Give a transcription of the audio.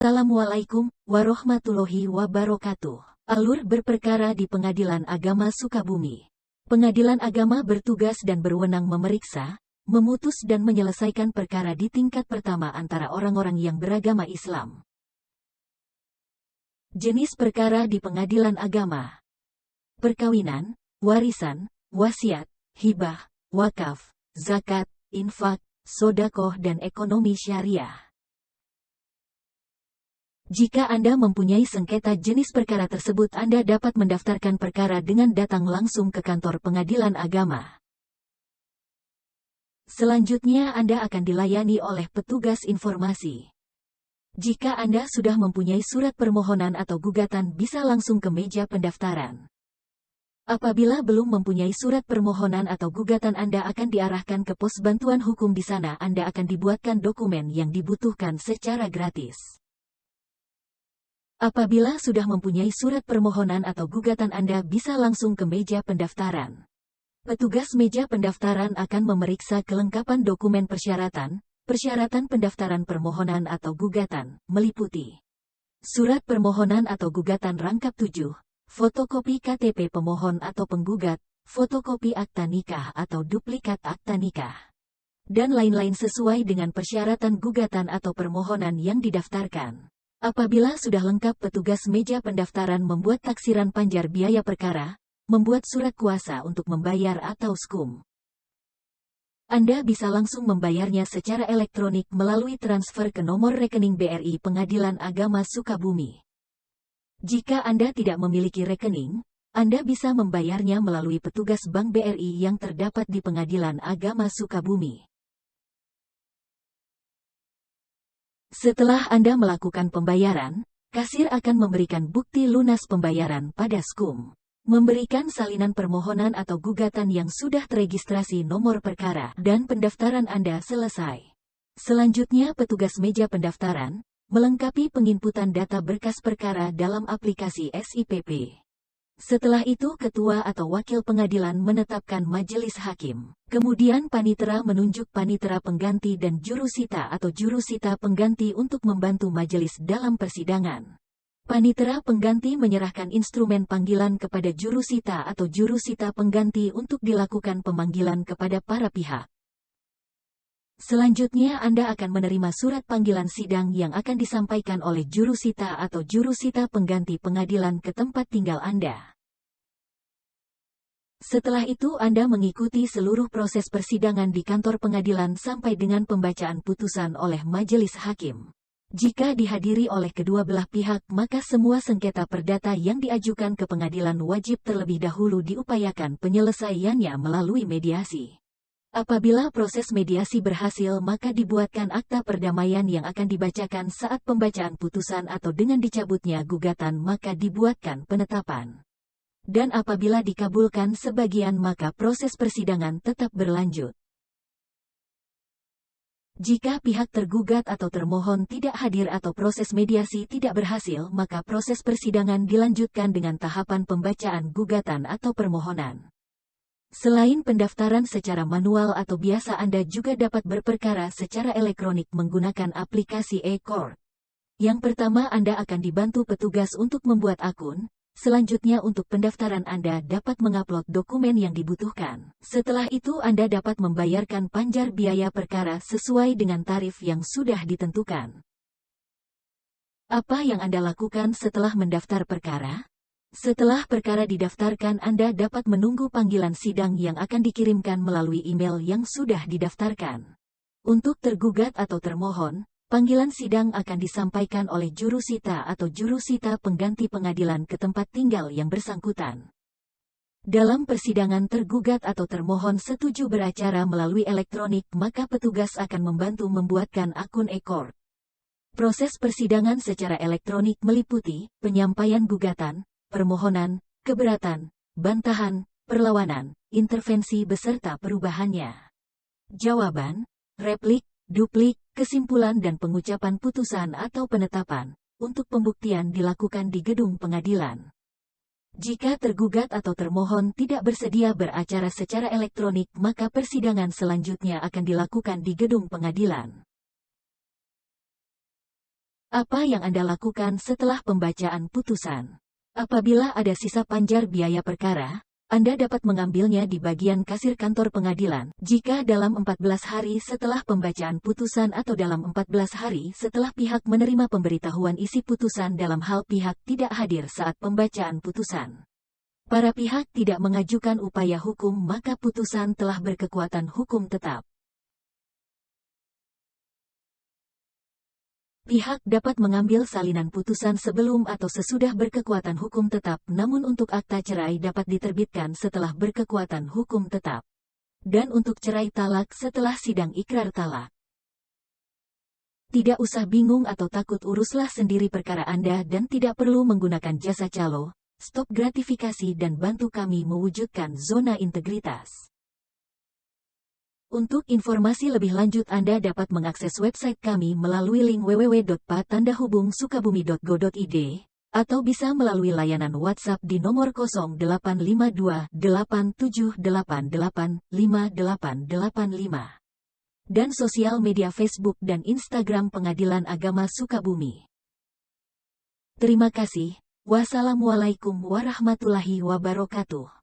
Assalamualaikum warahmatullahi wabarakatuh. Alur berperkara di Pengadilan Agama Sukabumi. Pengadilan Agama bertugas dan berwenang memeriksa, memutus dan menyelesaikan perkara di tingkat pertama antara orang-orang yang beragama Islam. Jenis perkara di Pengadilan Agama: perkawinan, warisan, wasiat, hibah, wakaf, zakat, infak, sodakoh dan ekonomi syariah. Jika Anda mempunyai sengketa jenis perkara tersebut, Anda dapat mendaftarkan perkara dengan datang langsung ke kantor Pengadilan Agama. Selanjutnya Anda akan dilayani oleh petugas informasi. Jika Anda sudah mempunyai surat permohonan atau gugatan, bisa langsung ke meja pendaftaran. Apabila belum mempunyai surat permohonan atau gugatan, Anda akan diarahkan ke pos bantuan hukum. Di sana Anda akan dibuatkan dokumen yang dibutuhkan secara gratis. Apabila sudah mempunyai surat permohonan atau gugatan, Anda bisa langsung ke meja pendaftaran. Petugas meja pendaftaran akan memeriksa kelengkapan dokumen persyaratan pendaftaran permohonan atau gugatan, meliputi surat permohonan atau gugatan rangkap 7, fotokopi KTP pemohon atau penggugat, fotokopi akta nikah atau duplikat akta nikah, dan lain-lain sesuai dengan persyaratan gugatan atau permohonan yang didaftarkan. Apabila sudah lengkap, petugas meja pendaftaran membuat taksiran panjar biaya perkara, membuat surat kuasa untuk membayar atau SKUM. Anda bisa langsung membayarnya secara elektronik melalui transfer ke nomor rekening BRI Pengadilan Agama Sukabumi. Jika Anda tidak memiliki rekening, Anda bisa membayarnya melalui petugas Bank BRI yang terdapat di Pengadilan Agama Sukabumi. Setelah Anda melakukan pembayaran, kasir akan memberikan bukti lunas pembayaran pada SKUM, memberikan salinan permohonan atau gugatan yang sudah teregistrasi nomor perkara, dan pendaftaran Anda selesai. Selanjutnya petugas meja pendaftaran melengkapi penginputan data berkas perkara dalam aplikasi SIPP. Setelah itu ketua atau wakil pengadilan menetapkan majelis hakim. Kemudian panitera menunjuk panitera pengganti dan jurusita atau jurusita pengganti untuk membantu majelis dalam persidangan. Panitera pengganti menyerahkan instrumen panggilan kepada jurusita atau jurusita pengganti untuk dilakukan pemanggilan kepada para pihak. Selanjutnya Anda akan menerima surat panggilan sidang yang akan disampaikan oleh jurusita atau jurusita pengganti pengadilan ke tempat tinggal Anda. Setelah itu Anda mengikuti seluruh proses persidangan di kantor pengadilan sampai dengan pembacaan putusan oleh majelis hakim. Jika dihadiri oleh kedua belah pihak, maka semua sengketa perdata yang diajukan ke pengadilan wajib terlebih dahulu diupayakan penyelesaiannya melalui mediasi. Apabila proses mediasi berhasil, maka dibuatkan akta perdamaian yang akan dibacakan saat pembacaan putusan, atau dengan dicabutnya gugatan maka dibuatkan penetapan. Dan apabila dikabulkan sebagian, maka proses persidangan tetap berlanjut. Jika pihak tergugat atau termohon tidak hadir atau proses mediasi tidak berhasil, maka proses persidangan dilanjutkan dengan tahapan pembacaan gugatan atau permohonan. Selain pendaftaran secara manual atau biasa, Anda juga dapat berperkara secara elektronik menggunakan aplikasi e-court. Yang pertama, Anda akan dibantu petugas untuk membuat akun. Selanjutnya, untuk pendaftaran Anda dapat mengupload dokumen yang dibutuhkan. Setelah itu Anda dapat membayarkan panjar biaya perkara sesuai dengan tarif yang sudah ditentukan. Apa yang Anda lakukan setelah mendaftar perkara? Setelah perkara didaftarkan, Anda dapat menunggu panggilan sidang yang akan dikirimkan melalui email yang sudah didaftarkan. Untuk tergugat atau termohon, panggilan sidang akan disampaikan oleh jurusita atau jurusita pengganti pengadilan ke tempat tinggal yang bersangkutan. Dalam persidangan tergugat atau termohon setuju beracara melalui elektronik, maka petugas akan membantu membuatkan akun e-court. Proses persidangan secara elektronik meliputi penyampaian gugatan, permohonan, keberatan, bantahan, perlawanan, intervensi beserta perubahannya, jawaban, replik, duplik, kesimpulan dan pengucapan putusan atau penetapan. Untuk pembuktian dilakukan di gedung pengadilan. Jika tergugat atau termohon tidak bersedia beracara secara elektronik, maka persidangan selanjutnya akan dilakukan di gedung pengadilan. Apa yang Anda lakukan setelah pembacaan putusan? Apabila ada sisa panjar biaya perkara, Anda dapat mengambilnya di bagian kasir kantor pengadilan. Jika dalam 14 hari setelah pembacaan putusan atau dalam 14 hari setelah pihak menerima pemberitahuan isi putusan dalam hal pihak tidak hadir saat pembacaan putusan, para pihak tidak mengajukan upaya hukum, maka putusan telah berkekuatan hukum tetap. Pihak dapat mengambil salinan putusan sebelum atau sesudah berkekuatan hukum tetap, namun untuk akta cerai dapat diterbitkan setelah berkekuatan hukum tetap. Dan untuk cerai talak setelah sidang ikrar talak. Tidak usah bingung atau takut, uruslah sendiri perkara Anda dan tidak perlu menggunakan jasa calo, stop gratifikasi dan bantu kami mewujudkan zona integritas. Untuk informasi lebih lanjut Anda dapat mengakses website kami melalui link www.pa-sukabumi.go.id atau bisa melalui layanan WhatsApp di nomor 0852 8788 5885 dan sosial media Facebook dan Instagram Pengadilan Agama Sukabumi. Terima kasih. Wassalamualaikum warahmatullahi wabarakatuh.